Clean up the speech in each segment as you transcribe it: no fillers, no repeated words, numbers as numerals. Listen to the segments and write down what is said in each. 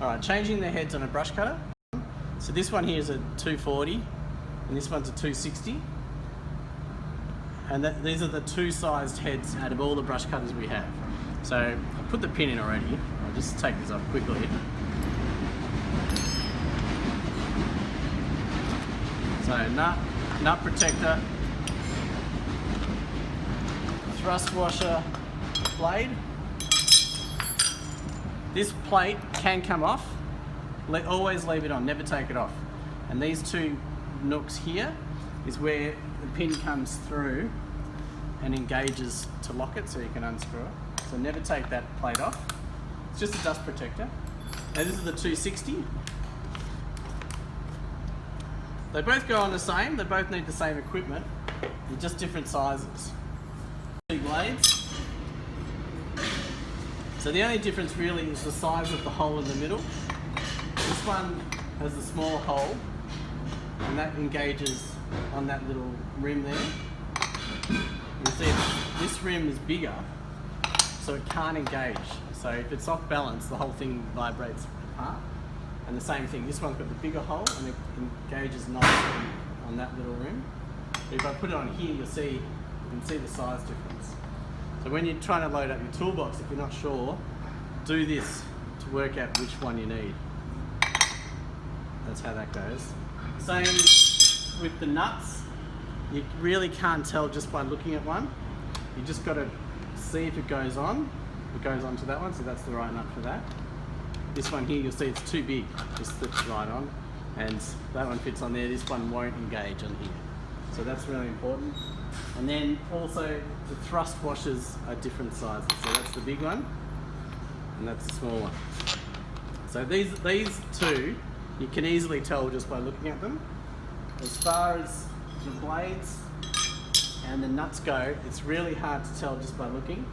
Alright, changing the heads on a brush cutter. So this one here is a 240 and this one's a 260. And these are the two sized heads out of all the brush cutters we have. So I put the pin in already. I'll just take this off quickly. So nut protector, thrust washer, blade. This plate can come off. Always leave it on, never take it off. And these two nooks here is where the pin comes through and engages to lock it so you can unscrew it. So never take that plate off. It's just a dust protector. Now this is the 260. They both go on the same, they both need the same equipment, they're just different sizes. Two blades. So the only difference really is the size of the hole in the middle. This one has a small hole and that engages on that little rim there. You see this rim is bigger, so it can't engage. So if it's off balance, the whole thing vibrates apart. And the same thing, this one's got the bigger hole and it engages nicely on that little rim. But if I put it on here, you can see the size difference. So when you're trying to load up your toolbox, if you're not sure, do this to work out which one you need. That's how that goes. Same with the nuts. You really can't tell just by looking at one. You just got to see if it goes on. It goes onto that one, so that's the right nut for that. This one here, you'll see it's too big. Just slips right on. And that one fits on there. This one won't engage on here. So that's really important. And then also the thrust washers are different sizes. So that's the big one and that's the small one. So these two, you can easily tell just by looking at them. As far as the blades and the nuts go, it's really hard to tell just by looking.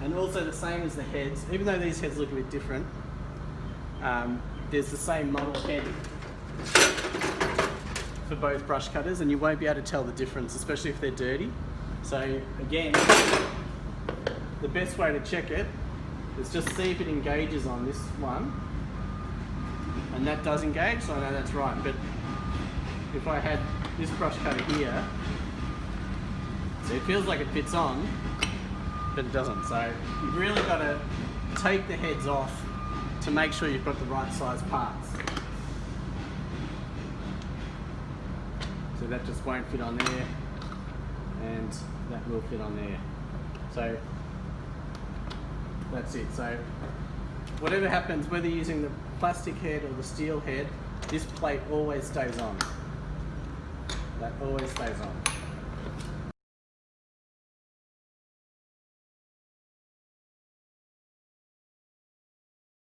And also the same as the heads, even though these heads look a bit different, there's the same model head for both brush cutters and you won't be able to tell the difference, especially if they're dirty. So again, the best way to check it is just see if it engages on this one, and that does engage, so I know that's right. But if I had this brush cutter here, so it feels like it fits on, but it doesn't. So you've really got to take the heads off to make sure you've got the right size parts. So that just won't fit on there, and that will fit on there. So that's it. So whatever happens, whether you're using the plastic head or the steel head, this plate always stays on. That always stays on.